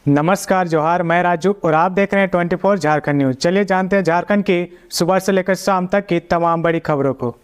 नमस्कार जोहार, मैं राजू और आप देख रहे हैं 24 झारखंड न्यूज। चलिए जानते हैं झारखंड की सुबह से लेकर शाम तक की तमाम बड़ी खबरों को।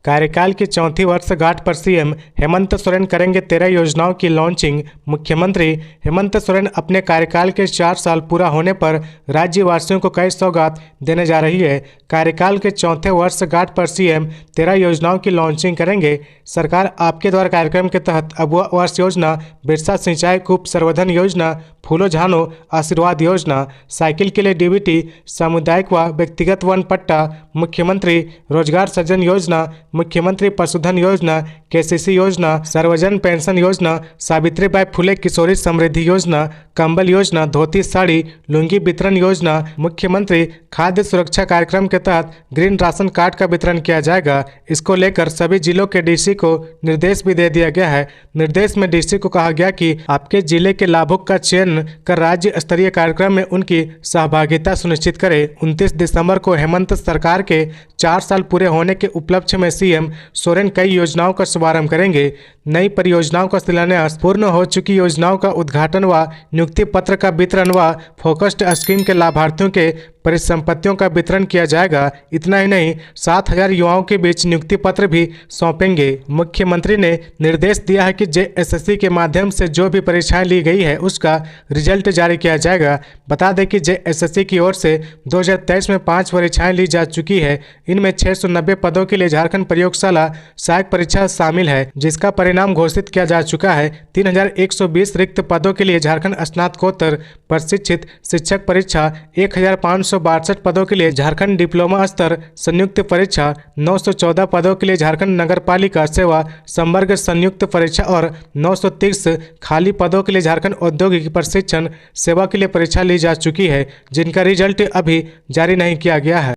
कार्यकाल की चौथी वर्षगांठ पर सीएम हेमंत सोरेन करेंगे 13 योजनाओं की लॉन्चिंग। मुख्यमंत्री हेमंत सोरेन अपने कार्यकाल के 4 साल पूरा होने पर राज्यवासियों को कई सौगात देने जा रही है। कार्यकाल के चौथे वर्षगांठ पर सीएम 13 योजनाओं की लॉन्चिंग करेंगे। सरकार आपके द्वार कार्यक्रम के तहत अबुआ आवास योजना, बिरसा सिंचाई कूप संवर्धन योजना, फूलो झानो आशीर्वाद योजना, साइकिल के लिए डीबीटी, सामुदायिक व व्यक्तिगत वन पट्टा, मुख्यमंत्री रोजगार सृजन योजना, मुख्यमंत्री पशुधन योजना, केसीसी योजना, सर्वजन पेंशन योजना, सावित्रीबाई फुले किशोरी समृद्धि योजना, कंबल योजना, धोती साड़ी लुंगी वितरण योजना, मुख्यमंत्री खाद्य सुरक्षा कार्यक्रम के तहत ग्रीन राशन कार्ड का वितरण किया जाएगा। इसको लेकर सभी जिलों के डीसी को निर्देश भी दे दिया गया है। निर्देश में डीसी को कहा गया कि आपके जिले के लाभुक का चयन कर राज्य स्तरीय कार्यक्रम में उनकी सहभागिता सुनिश्चित करें। 29 दिसंबर को हेमंत सरकार के 4 साल पूरे होने के उपलक्ष्य में सीएम सोरेन कई योजनाओं का शुभारंभ करेंगे। नई परियोजनाओं का शिलान्यास, पूर्ण हो चुकी योजनाओं का उद्घाटन व नियुक्ति पत्र का वितरण व फोकस्ड स्कीम के लाभार्थियों के परिसंपत्तियों का वितरण किया जाएगा। इतना ही नहीं, 7,000 युवाओं के बीच नियुक्ति पत्र भी सौंपेंगे। मुख्यमंत्री ने निर्देश दिया है कि जेएसएससी के माध्यम से जो भी परीक्षाएं ली गई है उसका रिजल्ट जारी किया जाएगा। बता दें कि जेएसएससी की ओर से 2023 में 5 परीक्षाएं ली जा चुकी है। इनमें 690 पदों के लिए झारखंड प्रयोगशाला सहायक परीक्षा शामिल है, जिसका परिणाम घोषित किया जा चुका है। 3,120 रिक्त पदों के लिए झारखंड स्नातकोत्तर प्रशिक्षित शिक्षक परीक्षा, 1,562 पदों के लिए झारखंड डिप्लोमा स्तर संयुक्त परीक्षा, 914 पदों के लिए झारखंड नगर पालिका सेवा संवर्ग संयुक्त परीक्षा और 930 खाली पदों के लिए झारखंड औद्योगिक प्रशिक्षण सेवा के लिए परीक्षा ली जा चुकी है, जिनका रिजल्ट अभी जारी नहीं किया गया है।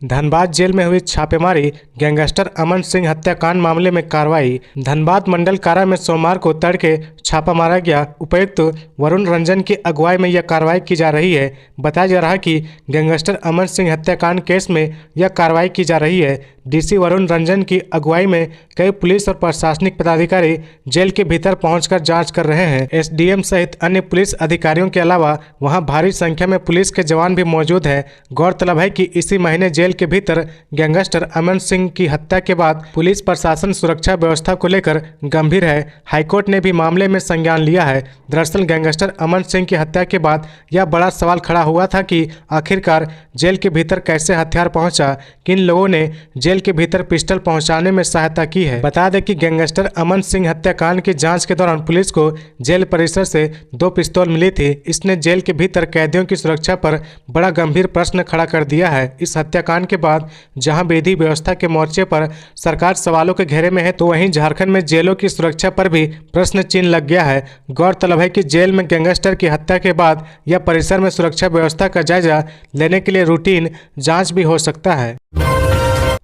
धनबाद जेल में हुई छापेमारी, गैंगस्टर अमन सिंह हत्याकांड मामले में कार्रवाई। धनबाद मंडल कारा में सोमवार को तड़के छापा मारा गया। उपायुक्त वरुण रंजन की अगुवाई में यह कार्रवाई की जा रही है। बताया जा रहा है कि गैंगस्टर अमन सिंह हत्याकांड केस में यह कार्रवाई की जा रही है। डीसी वरुण रंजन की अगुवाई में कई पुलिस और प्रशासनिक पदाधिकारी जेल के भीतर पहुंचकर जांच कर रहे हैं। एसडीएम सहित अन्य पुलिस अधिकारियों के अलावा वहां भारी संख्या में पुलिस के जवान भी मौजूद हैं। गौरतलब है कि इसी महीने जेल के भीतर गैंगस्टर अमन सिंह की हत्या के बाद पुलिस प्रशासन सुरक्षा व्यवस्था को लेकर गंभीर है। हाईकोर्ट ने भी मामले में संज्ञान लिया है। दरअसल गैंगस्टर अमन सिंह की हत्या के बाद यह बड़ा सवाल खड़ा हुआ था कि आखिरकार जेल के भीतर कैसे हथियार पहुंचा, किन लोगों ने जेल के भीतर पिस्टल पहुंचाने में सहायता की है। बता दें कि गैंगस्टर अमन सिंह हत्याकांड की जांच के दौरान पुलिस को जेल परिसर से 2 पिस्तौल मिली थी। इसने जेल के भीतर कैदियों की सुरक्षा पर बड़ा गंभीर प्रश्न खड़ा कर दिया है। इस हत्याकांड के बाद जहां विधि व्यवस्था के मोर्चे पर सरकार सवालों के घेरे में है, तो वहीं झारखंड में जेलों की सुरक्षा पर भी प्रश्न चिन्ह लग गया है। गौरतलब है कि जेल में गैंगस्टर की हत्या के बाद यह परिसर में सुरक्षा व्यवस्था का जायजा लेने के लिए रूटीन जांच भी हो सकता है।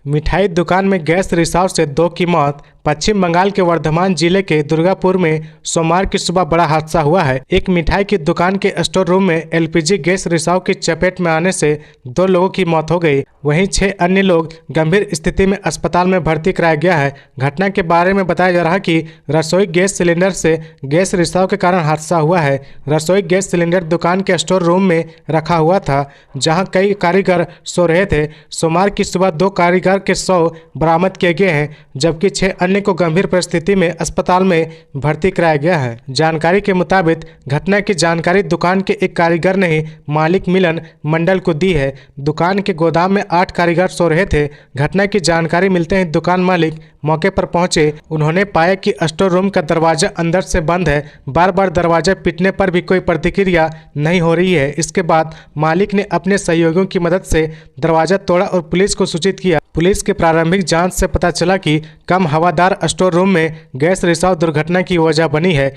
मिठाई दुकान में गैस रिसाव से 2 की मौत। पश्चिम बंगाल के वर्धमान जिले के दुर्गापुर में सोमवार की सुबह बड़ा हादसा हुआ है। एक मिठाई की दुकान के स्टोर रूम में एलपीजी गैस रिसाव की चपेट में आने से 2 लोगों की मौत हो गई। वहीं 6 अन्य लोग गंभीर स्थिति में अस्पताल में भर्ती कराया गया है। घटना के बारे में बताया जा रहा है कि रसोई गैस सिलेंडर से गैस रिसाव के कारण हादसा हुआ है। रसोई गैस सिलेंडर दुकान के स्टोर रूम में रखा हुआ था, जहां कई कारीगर सो रहे थे। सोमवार की सुबह 2 कारीगर के शव बरामद किए गए हैं, जबकि 6 अन्य को गंभीर परिस्थिति में अस्पताल में भर्ती कराया गया है। जानकारी के मुताबिक घटना की जानकारी दुकान के एक कारीगर ने ही मालिक मिलन मंडल को दी है। दुकान के गोदाम में 8 कारीगर सो रहे थे। घटना की जानकारी मिलते ही दुकान मालिक मौके पर पहुंचे। उन्होंने पाया कि स्टोर रूम का दरवाजा अंदर से बंद है। बार बार दरवाजा पीटने पर भी कोई प्रतिक्रिया नहीं हो रही है। इसके बाद मालिक ने अपने सहयोगियों की मदद से दरवाजा तोड़ा और पुलिस को सूचित किया। पुलिस की प्रारंभिक जांच से पता चला कि कम हवादार स्टोर रूम में गैस रिसाव दुर्घटना की वजह बनी है।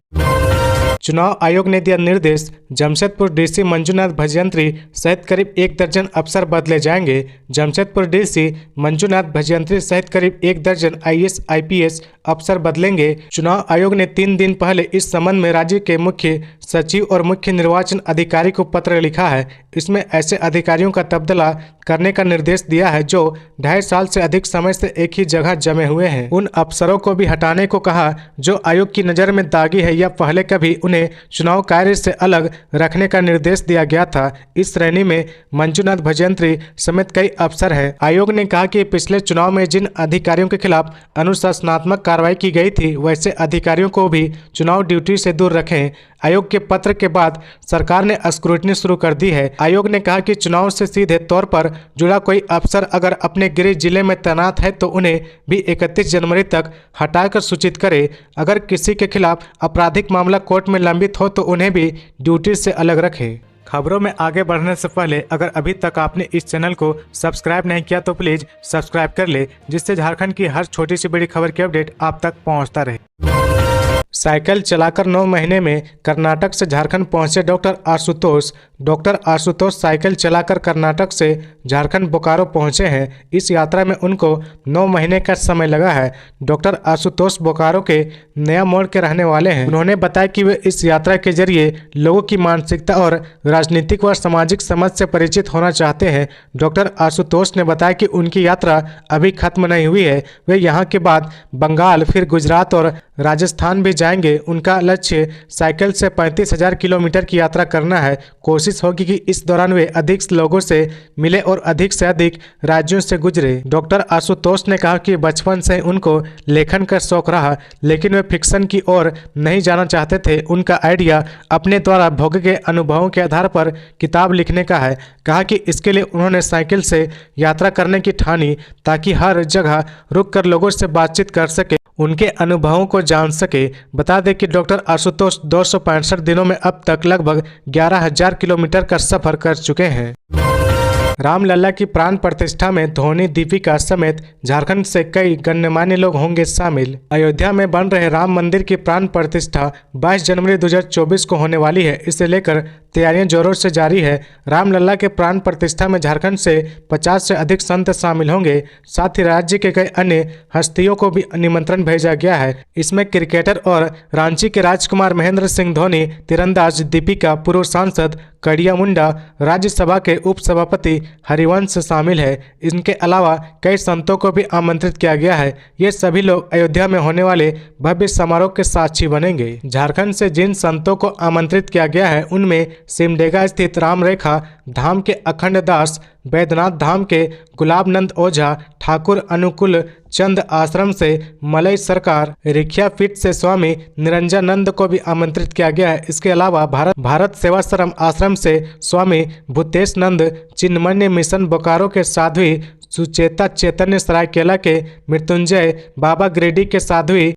चुनाव आयोग ने दिया निर्देश, जमशेदपुर डीसी मंजूनाथ भजयंत्री सहित करीब 1 दर्जन अफसर बदले जाएंगे। जमशेदपुर डीसी मंजूनाथ भजयंत्री सहित करीब 1 दर्जन आईएएस, आईपीएस अफसर बदलेंगे। चुनाव आयोग ने 3 दिन पहले इस संबंध में राज्य के मुख्य सचिव और मुख्य निर्वाचन अधिकारी को पत्र लिखा है। इसमें ऐसे अधिकारियों का तबादला करने का निर्देश दिया है जो 2.5 साल से अधिक समय से एक ही जगह जमे हुए हैं। उन अफसरों को भी हटाने को कहा जो आयोग की नज़र में दागी है या पहले कभी उन्हें चुनाव कार्य से अलग रखने का निर्देश दिया गया था। इस श्रेणी में मंजूनाथ भजंत्री समेत कई अफसर हैं। आयोग ने कहा कि पिछले चुनाव में जिन अधिकारियों के खिलाफ अनुशासनात्मक कार्रवाई की गई थी वैसे अधिकारियों को भी चुनाव ड्यूटी से दूर रखें। आयोग के पत्र के बाद सरकार ने स्क्रूटनी शुरू कर दी है। आयोग ने कहा कि चुनाव से सीधे तौर पर जुड़ा कोई अफसर अगर अपने गृह जिले में तैनात है तो उन्हें भी 31 जनवरी तक हटाकर सूचित करे। अगर किसी के खिलाफ आपराधिक मामला कोर्ट में लंबित हो तो उन्हें भी ड्यूटी से अलग रखे। खबरों में आगे बढ़ने से पहले अगर अभी तक आपने इस चैनल को सब्सक्राइब नहीं किया तो प्लीज सब्सक्राइब कर ले, जिससे झारखंड की हर छोटी सी बड़ी खबर की अपडेट आप तक पहुंचता रहे। साइकिल चलाकर 9 महीने में कर्नाटक से झारखंड पहुंचे doctor Ashutosh. Doctor Ashutosh cycle चलाकर कर्नाटक से झारखंड बोकारो पहुंचे हैं। इस यात्रा में उनको 9 महीने का समय लगा है। डॉक्टर आशुतोष बोकारो के नया मोड़ के रहने वाले हैं। उन्होंने बताया कि वे इस यात्रा के जरिए लोगों की मानसिकता और राजनीतिक व सामाजिक समझ से परिचित होना चाहते हैं। डॉक्टर आशुतोष ने बताया कि उनकी यात्रा अभी खत्म नहीं हुई है। वे यहाँ के बाद बंगाल, फिर गुजरात और राजस्थान भी जाएंगे। उनका लक्ष्य साइकिल से 35,000 किलोमीटर की यात्रा करना है। कोशिश होगी कि इस दौरान वे अधिक लोगों से मिले और अधिक से अधिक राज्यों से गुजरे। डॉक्टर आशुतोष ने कहा कि बचपन से उनको लेखन का शौक रहा, लेकिन वे फिक्शन की ओर नहीं जाना चाहते थे। उनका आइडिया अपने द्वारा भोगे गए अनुभवों के आधार पर किताब लिखने का है। कहा कि इसके लिए उन्होंने साइकिल से यात्रा करने की ठानी ताकि हर जगह रुककर लोगों से बातचीत कर सके, उनके अनुभवों को जान सके। बता दें कि डॉक्टर आशुतोष 265 दिनों में अब तक लगभग 11,000 किलोमीटर का सफर कर चुके हैं। रामलला की प्राण प्रतिष्ठा में धोनी, दीपिका समेत झारखंड से कई गणमान्य लोग होंगे शामिल। अयोध्या में बन रहे राम मंदिर की प्राण प्रतिष्ठा 22 जनवरी 2024 को होने वाली है। इसे लेकर तैयारियां जोरों से जारी है। रामलला के प्राण प्रतिष्ठा में झारखंड से 50 से अधिक संत शामिल होंगे। साथ ही राज्य के कई अन्य हस्तियों को भी निमंत्रण भेजा गया है। इसमें क्रिकेटर और रांची के राजकुमार महेंद्र सिंह धोनी, तीरंदाज दीपिका, पूर्व सांसद कड़िया मुंडा, राज्यसभा के उपसभापति हरिवंश शामिल है। इनके अलावा कई संतों को भी आमंत्रित किया गया है। ये सभी लोग अयोध्या में होने वाले भव्य समारोह के साक्षी बनेंगे। झारखंड से जिन संतों को आमंत्रित किया गया है उनमें सिमडेगा स्थित राम रेखा धाम के अखंड दास, बैद्यनाथ धाम के गुलाबनंद ओझा, ठाकुर अनुकूल चंद आश्रम से मलय सरकार, रिखिया पीठ से स्वामी निरंजनानंद को भी आमंत्रित किया गया है। इसके अलावा भारत सेवाश्रम आश्रम से स्वामी भूतेश नंद, चिन्मय मिशन बोकारो के साध्वी सुचेता, चैतन्य सरायकेला के मृत्युंजय बाबा, गिरिडीह के साध्वी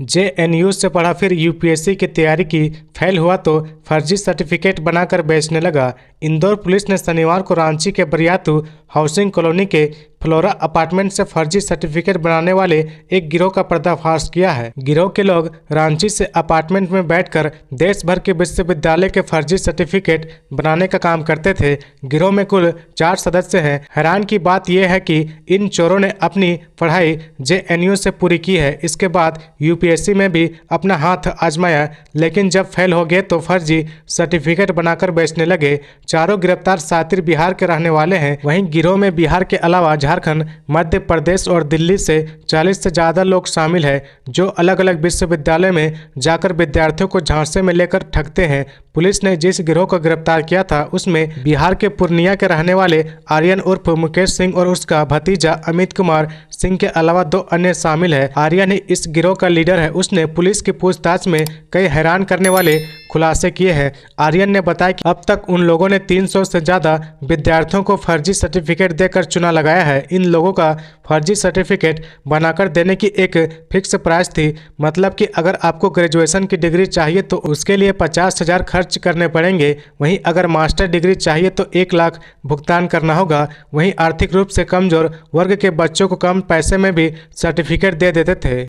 JNU से पढ़ा फिर UPSC की तैयारी की, फेल हुआ तो फर्जी सर्टिफिकेट बनाकर बेचने लगा। इंदौर पुलिस ने शनिवार को रांची के बरियातू हाउसिंग कॉलोनी के फ्लोरा अपार्टमेंट से फर्जी सर्टिफिकेट बनाने वाले एक गिरोह का पर्दाफाश किया है। गिरोह के लोग रांची से अपार्टमेंट में बैठकर देश भर के विश्वविद्यालय के फर्जी सर्टिफिकेट बनाने का काम करते थे। गिरोह में कुल 4 सदस्य हैं। हैरान की बात यह है कि इन चोरों ने अपनी पढ़ाई JNU से पूरी की है। इसके बाद UPSC में भी अपना हाथ आजमाया, लेकिन जब फेल हो गए तो फर्जी सर्टिफिकेट बनाकर बेचने लगे। चारों गिरफ्तार सातिर बिहार के रहने वाले हैं। वहीं गिरोह में बिहार के अलावा झारखंड, मध्य प्रदेश और दिल्ली से 40 से ज़्यादा लोग शामिल हैं, जो अलग अलग विश्वविद्यालय में जाकर विद्यार्थियों को झांसे में लेकर ठगते हैं। पुलिस ने जिस गिरोह को गिरफ्तार किया था उसमें बिहार के पूर्णिया के रहने वाले आर्यन उर्फ मुकेश सिंह और उसका भतीजा अमित कुमार सिंह के अलावा 2 अन्य शामिल है। आर्यन ही इस गिरोह का लीडर है। उसने पुलिस की पूछताछ में कई हैरान करने वाले खुलासे किए हैं। आर्यन ने बताया कि अब तक उन लोगों ने 300 से ज़्यादा विद्यार्थियों को फर्जी सर्टिफिकेट देकर चुना लगाया है। इन लोगों का फर्जी सर्टिफिकेट बनाकर देने की एक फिक्स प्राइस थी, मतलब कि अगर आपको ग्रेजुएशन की डिग्री चाहिए तो उसके लिए 50,000 खर्च करने पड़ेंगे। वहीं अगर मास्टर डिग्री चाहिए तो 1 लाख भुगतान करना होगा। वहीं आर्थिक रूप से कमजोर वर्ग के बच्चों को कम पैसे में भी सर्टिफिकेट दे देते थे।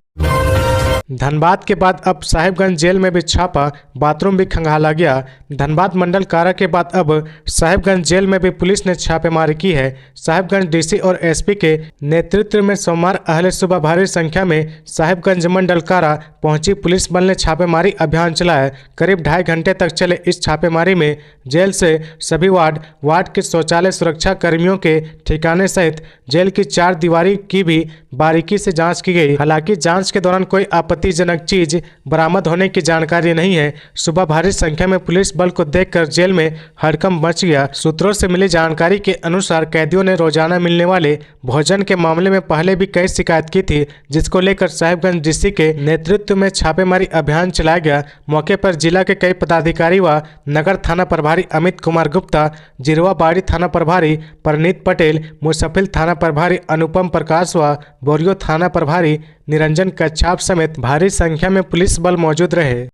धनबाद के बाद अब साहिबगंज जेल में भी छापा, बाथरूम भी खंगाला गया। धनबाद मंडल कारा के बाद अब साहिबगंज जेल में भी पुलिस ने छापेमारी की है। साहिबगंज डीसी और एसपी के नेतृत्व में सोमवार अहले सुबह भारी संख्या में साहिबगंज मंडल कारा पहुंची पुलिस बल ने छापेमारी अभियान चलाया। करीब 2.5 घंटे तक चले इस छापेमारी में जेल से सभी वार्ड के शौचालय, सुरक्षा कर्मियों के ठिकाने सहित जेल की 4 दीवारी की भी बारीकी से जांच की गई। हालांकि जांच के दौरान कोई आपत्तिजनक चीज बरामद होने की जानकारी नहीं है। सुबह भारी संख्या में पुलिस बल को देखकर जेल में हड़कंप मच गया। सूत्रों से मिली जानकारी के अनुसार कैदियों ने रोजाना मिलने वाले भोजन के मामले में पहले भी कई शिकायत की थी, जिसको लेकर साहिबगंज डीसी के नेतृत्व में छापेमारी अभियान चलाया गया। मौके पर जिला के कई पदाधिकारी व नगर थाना प्रभारी अमित कुमार गुप्ता, जिरवा बाड़ी थाना प्रभारी परनीत पटेल, मुसफिल थाना प्रभारी अनुपम प्रकाश व बोरियो थाना प्रभारी निरंजन कच्छाप समेत भारी संख्या में पुलिस बल मौजूद रहे।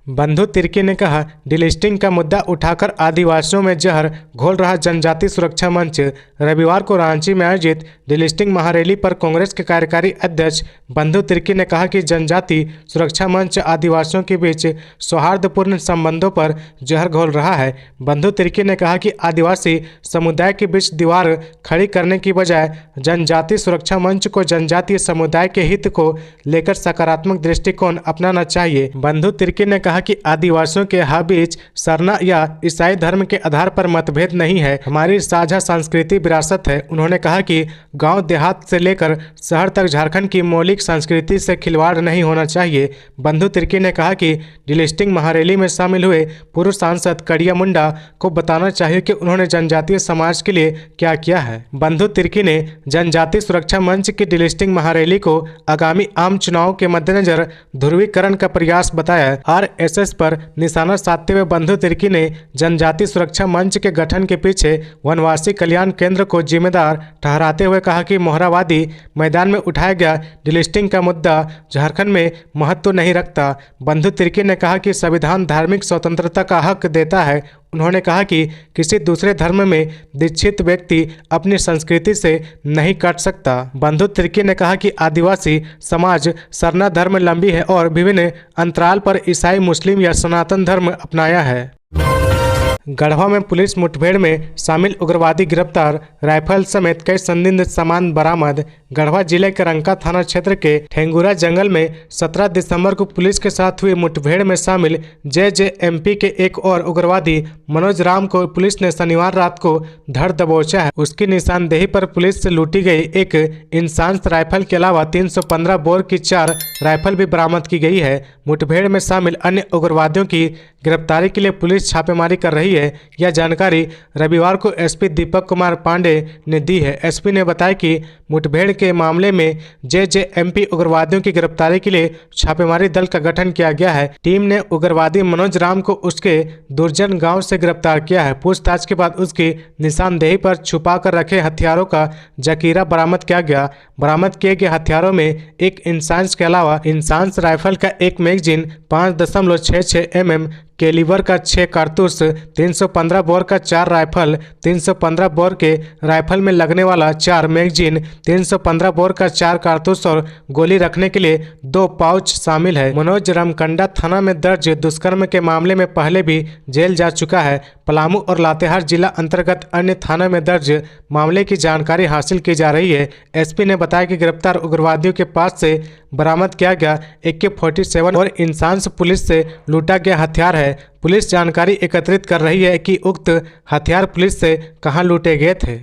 बंधु तिर्की ने कहा, डिलिस्टिंग का मुद्दा उठाकर आदिवासियों में जहर घोल रहा जनजाति सुरक्षा मंच। रविवार को रांची में आयोजित डिलिस्टिंग महारैली पर कांग्रेस के कार्यकारी अध्यक्ष बंधु तिर्की ने कहा कि जनजाति सुरक्षा मंच आदिवासियों के बीच सौहार्दपूर्ण संबंधों पर जहर घोल रहा है। बंधु तिर्की ने कहा कि आदिवासी समुदाय के बीच दीवार खड़ी करने की बजाय जनजाति सुरक्षा मंच को जनजातीय समुदाय के हित को लेकर सकारात्मक दृष्टिकोण अपनाना चाहिए। बंधु तिर्की ने कहा कि आदिवासियों के बीच सरना या ईसाई धर्म के आधार पर मतभेद नहीं है, हमारी साझा सांस्कृतिक विरासत है। उन्होंने कहा कि गांव देहात से लेकर शहर तक झारखंड की मौलिक संस्कृति से खिलवाड़ नहीं होना चाहिए। बंधु तिर्की ने कहा कि डिलिस्टिंग महारैली में शामिल हुए पूर्व सांसद कड़िया मुंडा को बताना चाहिए कि उन्होंने जनजातीय समाज के लिए क्या किया है। बंधु तिर्की ने जनजाति सुरक्षा मंच की डिलिस्टिंग महारैली को आगामी आम चुनाव के मद्देनजर ध्रुवीकरण का प्रयास बताया। आरएसएस पर निशाना साधते हुए बंधु तिर्की ने जनजाति सुरक्षा मंच के गठन के पीछे वनवासी कल्याण केंद्र को जिम्मेदार ठहराते हुए कहा कि मोहरावादी मैदान में उठाया गया डिलिस्टिंग का मुद्दा झारखंड में महत्व नहीं रखता। बंधु तिर्की ने कहा कि संविधान धार्मिक स्वतंत्रता का हक देता है। उन्होंने कहा कि किसी दूसरे धर्म में दीक्षित व्यक्ति अपनी संस्कृति से नहीं कट सकता। बंधु तिर्की ने कहा कि आदिवासी समाज सरना धर्म लंबी है और विभिन्न अंतराल पर ईसाई, मुस्लिम या सनातन धर्म अपनाया है। गढ़वा में पुलिस मुठभेड़ में शामिल उग्रवादी गिरफ्तार, राइफल समेत कई संदिग्ध सामान बरामद। गढ़वा जिले के रंका थाना क्षेत्र के ठेंगुरा जंगल में 17 दिसंबर को पुलिस के साथ हुई मुठभेड़ में शामिल जेजेएमपी के एक और उग्रवादी मनोज राम को पुलिस ने शनिवार रात को धर दबोचा है। उसकी निशानदेही पर पुलिस से लूटी गई एक इंसास राइफल के अलावा 315 बोर की 4 राइफल भी बरामद की गई है। मुठभेड़ में शामिल अन्य उग्रवादियों की गिरफ्तारी के लिए पुलिस छापेमारी कर रही है। यह जानकारी रविवार को एसपी दीपक कुमार पांडे ने दी है। एसपी ने बताया कि मुठभेड़ के मामले में जेजेएमपी उग्रवादियों की गिरफ्तारी के लिए छापेमारी दल का गठन किया गया है। टीम ने उग्रवादी मनोज राम को उसके दुर्जन गांव से गिरफ्तार किया है। पूछताछ के बाद उसकी निशानदेही पर छुपा कर रखे हथियारों का जखीरा बरामद किया गया। बरामद किए गए हथियारों में एक इंसास के अलावा इंसास राइफल का एक मैगजीन, 5.66 mm कैलिबर का 6 कारतूस, 315 बोर का 4 राइफल, 315 बोर के राइफल में लगने वाला 4 मैगजीन, 315 बोर का 4 कारतूस और गोली रखने के लिए 2 पाउच शामिल है। मनोज रामकंडा थाना में दर्ज दुष्कर्म के मामले में पहले भी जेल जा चुका है। पलामू और लातेहार जिला अंतर्गत अन्य थाना में दर्ज मामले की जानकारी हासिल की जा रही है। एसपी ने बताया कि गिरफ्तार उग्रवादियों के पास से बरामद किया गया AK-47 और इंसास पुलिस से लूटा गया हथियार है। पुलिस जानकारी एकत्रित कर रही है कि उक्त हथियार पुलिस से कहां लूटे गए थे।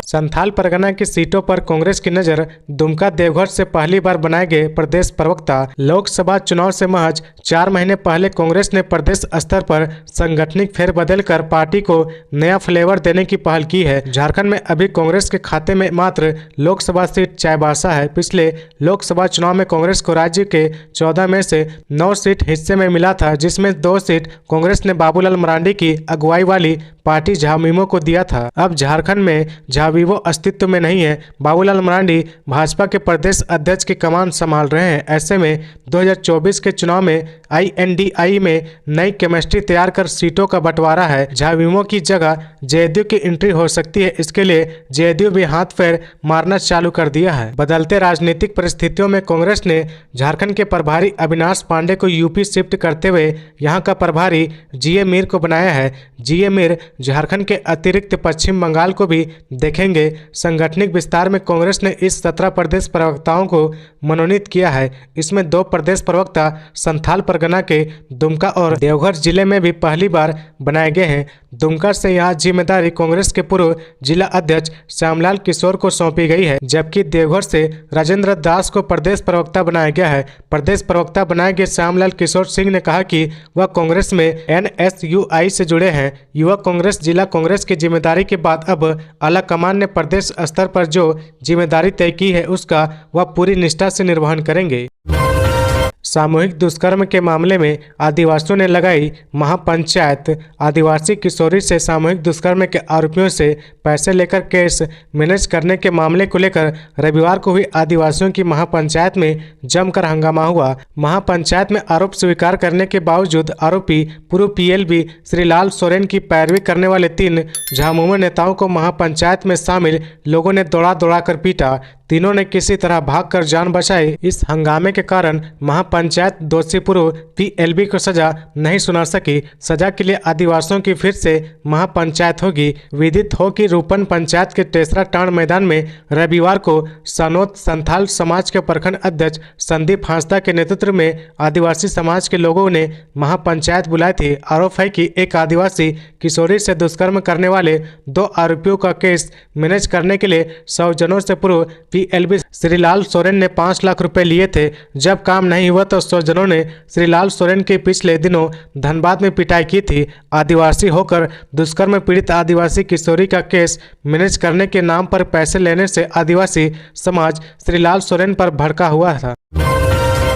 संथाल परगना की सीटों पर कांग्रेस की नजर, दुमका देवघर से पहली बार बनाए गए प्रदेश प्रवक्ता। लोकसभा चुनाव से महज 4 महीने पहले कांग्रेस ने प्रदेश स्तर पर संगठनिक फेरबदल कर पार्टी को नया फ्लेवर देने की पहल की है। झारखंड में अभी कांग्रेस के खाते में मात्र लोकसभा सीट चाईबासा है। पिछले लोकसभा चुनाव में कांग्रेस को राज्य के 14 में से 9 सीट हिस्से में मिला था, जिसमें 2 सीट कांग्रेस ने बाबूलाल मरांडी की अगुवाई वाली पार्टी झाविमो को दिया था। अब झारखंड में झाविमो अस्तित्व में नहीं है। बाबूलाल मरांडी भाजपा के प्रदेश अध्यक्ष की कमान संभाल रहे हैं। ऐसे में 2024 के चुनाव में INDI में नई केमिस्ट्री तैयार कर सीटों का बंटवारा है। झाविमो की जगह जदयू की एंट्री हो सकती है। इसके लिए जदयू भी हाथ पैर मारना चालू कर दिया है। बदलते राजनीतिक परिस्थितियों में कांग्रेस ने झारखंड के प्रभारी अविनाश पांडे को यूपी शिफ्ट करते हुए यहां का प्रभारी GA मीर को बनाया है। GA मीर झारखंड के अतिरिक्त पश्चिम बंगाल को भी देखेंगे। सांगठनिक विस्तार में कांग्रेस ने इस 17 प्रदेश प्रवक्ताओं को मनोनीत किया है। इसमें 2 प्रदेश प्रवक्ता संथाल परगना के दुमका और देवघर जिले में भी पहली बार बनाए गए हैं। दुमका से यह जिम्मेदारी कांग्रेस के पूर्व जिला अध्यक्ष श्यामलाल किशोर को सौंपी गई है, जबकि देवघर से राजेंद्र दास को प्रदेश प्रवक्ता बनाया गया है। प्रदेश प्रवक्ता बनाए गए श्यामलाल किशोर सिंह ने कहा कि वह कांग्रेस में NSUI से जुड़े हैं। युवा कांग्रेस जिला कांग्रेस की जिम्मेदारी के बाद अब आला कमान ने प्रदेश स्तर पर जो जिम्मेदारी तय की है उसका वह पूरी निष्ठा से निर्वहन करेंगे। सामूहिक दुष्कर्म के मामले में आदिवासियों ने लगाई महापंचायत। आदिवासी किशोरी से सामूहिक दुष्कर्म के आरोपियों से पैसे लेकर केस मैनेज करने के मामले को लेकर रविवार को हुई आदिवासियों की महापंचायत में जमकर हंगामा हुआ। महापंचायत में आरोप स्वीकार करने के बावजूद आरोपी पूर्व PLB श्रीलाल सोरेन की पैरवी करने वाले 3 झामुमो नेताओं को महापंचायत में शामिल लोगों ने दौड़ा कर पीटा। तीनों ने किसी तरह भागकर जान बचाई। इस हंगामे के कारण महापंचायत दोषी पूर्व PLB को सजा नहीं सुना सकी। सजा के लिए आदिवासियों की फिर से महापंचायत होगी। विदित हो कि रूपन पंचायत के टेसरा टांड मैदान में रविवार को सनोत संथाल समाज के प्रखंड अध्यक्ष संदीप हांसदा के नेतृत्व में आदिवासी समाज के लोगों ने महापंचायत बुलाई थी। आरोप है कि एक आदिवासी किशोरी से दुष्कर्म करने वाले 2 आरोपियों का केस मैनेज करने के लिए 100 जनों से पूर्व PLB श्रीलाल सोरेन ने 5 लाख रुपए लिए थे। जब काम नहीं हुआ तो 100 जनों ने श्रीलाल सोरेन के पिछले दिनों धनबाद में पिटाई की थी। आदिवासी होकर दुष्कर्म पीड़ित आदिवासी किशोरी का केस मैनेज करने के नाम पर पैसे लेने से आदिवासी समाज श्रीलाल सोरेन पर भड़का हुआ था।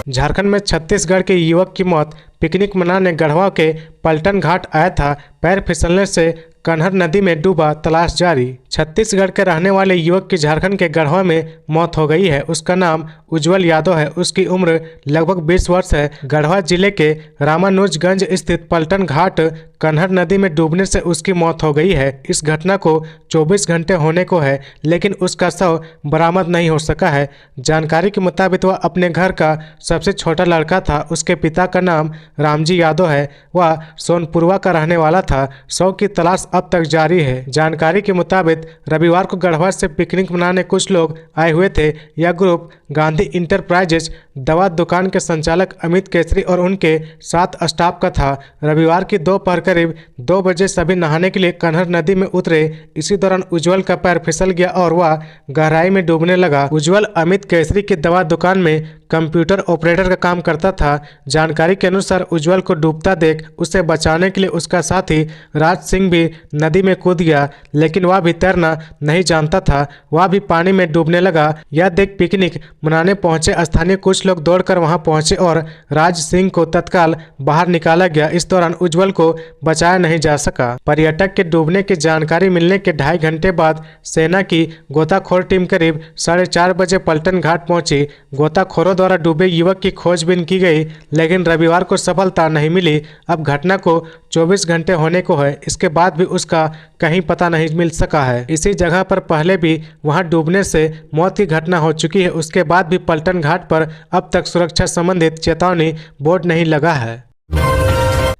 झारखंड में छत्तीसगढ़ के युवक की मौत। पिकनिक मनाने गढ़वा के पलटन घाट आया था। पैर फिसलने से कन्हर नदी में डूबा, तलाश जारी। छत्तीसगढ़ के रहने वाले युवक की झारखंड के गढ़वा में मौत हो गई है। उसका नाम उज्जवल यादव है। उसकी उम्र लगभग 20 वर्ष है। गढ़वा जिले के रामानुजगंज स्थित पलटन घाट कन्हर नदी में डूबने से उसकी मौत हो गई है। इस घटना को 24 घंटे होने को है, लेकिन उसका शव बरामद नहीं हो सका है। जानकारी के मुताबिक वह अपने घर का सबसे छोटा लड़का था। उसके पिता का नाम रामजी यादव है। वह सोनपुरवा का रहने वाला था। शव की तलाश अब तक जारी है। जानकारी के मुताबिक रविवार को गढ़वा से पिकनिक मनाने कुछ लोग आए हुए थे। यह ग्रुप गांधी इंटरप्राइजेज दवा दुकान के संचालक अमित केसरी और उनके 7 स्टाफ का था। रविवार की दोपहर करीब 2 बजे सभी नहाने के लिए कन्हर नदी में उतरे। इसी दौरान उज्जवल का पैर फिसल गया और वह गहराई में डूबने लगा। उज्जवल अमित केसरी की दवा दुकान में कंप्यूटर ऑपरेटर का काम करता था। जानकारी के अनुसार उज्जवल को डूबता देख उसे बचाने के लिए उसका साथी राज सिंह भी नदी में कूद गया, लेकिन वह भी तैरना नहीं जानता था। वह भी पानी में डूबने लगा। यह देख पिकनिक मनाने पहुंचे स्थानीय कुछ लोग दौड़कर वहां पहुंचे और राज सिंह को तत्काल बाहर निकाला गया। इस दौरान उज्जवल को बचाया नहीं जा सका। पर्यटक के डूबने की जानकारी मिलने के 2.5 घंटे बाद सेना की गोताखोर टीम करीब 4:30 बजे पलटन घाट पहुंची। गोताखोरों द्वारा डूबे युवक की खोजबीन की गई, लेकिन रविवार को सफलता नहीं मिली। अब घटना को 24 घंटे होने को है, इसके बाद भी उसका कहीं पता नहीं मिल सका है। इसी जगह पर पहले भी वहां डूबने से मौत की घटना हो चुकी है। उसके बाद भी पलटन घाट पर अब तक सुरक्षा संबंधित चेतावनी बोर्ड नहीं लगा है।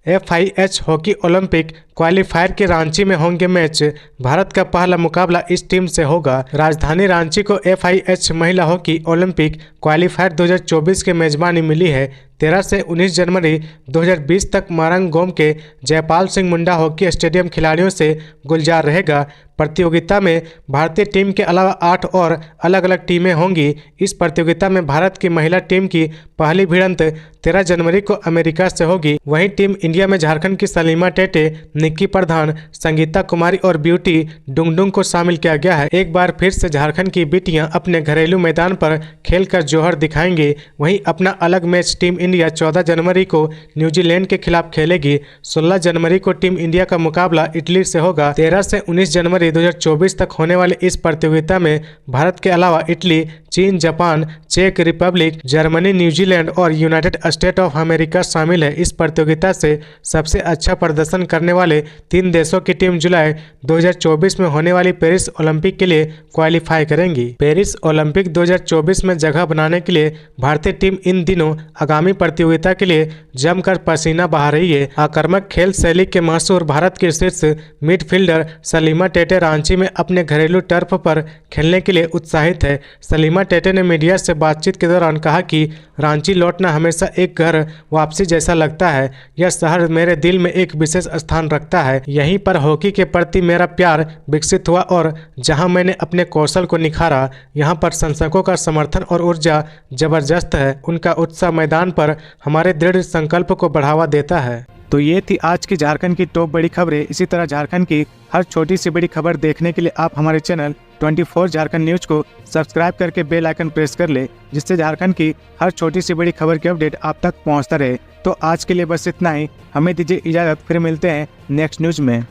FIH हॉकी ओलंपिक क्वालीफायर के रांची में होंगे मैच। भारत का पहला मुकाबला इस टीम से होगा। राजधानी रांची को FIH महिला हॉकी ओलंपिक क्वालीफायर 2024 की मेजबानी मिली है। 13 से 19 जनवरी 2020 तक मारंगगोम के जयपाल सिंह मुंडा हॉकी स्टेडियम खिलाड़ियों से गुलजार रहेगा। प्रतियोगिता में भारतीय टीम के अलावा 8 और अलग अलग टीमें होंगी। इस प्रतियोगिता में भारत की महिला टीम की पहली भिड़ंत 13 जनवरी को अमेरिका से होगी। वहीं टीम इंडिया में झारखंड की सलीमा टेटे, निक्की प्रधान, संगीता कुमारी और ब्यूटी डुंगडुंग को शामिल किया गया है। एक बार फिर से झारखंड की बेटियां अपने घरेलू मैदान पर खेलकर जोहर दिखाएंगी। वहीं अपना अलग मैच टीम इंडिया 14 जनवरी को न्यूजीलैंड के खिलाफ खेलेगी। 16 जनवरी को टीम इंडिया का मुकाबला इटली से होगा। 13 से 19 जनवरी 2024 तक होने वाली इस प्रतियोगिता में भारत के अलावा इटली, चीन, जापान, चेक रिपब्लिक, जर्मनी, न्यूजीलैंड और यूनाइटेड स्टेट ऑफ अमेरिका शामिल है। इस प्रतियोगिता से सबसे अच्छा प्रदर्शन करने वाले 3 देशों की टीम जुलाई 2024 में होने वाली पेरिस ओलंपिक के लिए क्वालिफाई करेंगी। पेरिस ओलंपिक 2024 में जगह बनाने के लिए भारतीय टीम इन दिनों आगामी प्रतियोगिता के लिए जमकर पसीना बहा रही है। आक्रामक खेल शैली के मशहूर भारत के शीर्ष मिडफील्डर सलीमा टेटे रांची में अपने घरेलू टर्फ पर खेलने के लिए उत्साहित है। सलीमा टेटे ने मीडिया से बातचीत के दौरान कहा कि रांची लौटना हमेशा एक घर वापसी जैसा लगता है। यह शहर मेरे दिल में एक विशेष स्थान रखता है। यहीं पर हॉकी के प्रति मेरा प्यार विकसित हुआ और जहां मैंने अपने कौशल को निखारा। यहां पर संशकों का समर्थन और ऊर्जा जबरदस्त है। उनका उत्साह मैदान पर हमारे दृढ़ संकल्प को बढ़ावा देता है। तो ये थी आज की झारखंड की टॉप बड़ी खबरें। इसी तरह झारखंड की हर छोटी सी बड़ी खबर देखने के लिए आप हमारे चैनल 24 झारखंड न्यूज को सब्सक्राइब करके बेल आइकन प्रेस कर ले, जिससे झारखंड की हर छोटी सी बड़ी खबर की अपडेट आप तक पहुंचता रहे। तो आज के लिए बस इतना ही। हमें दीजिए इजाजत, फिर मिलते हैं नेक्स्ट न्यूज में।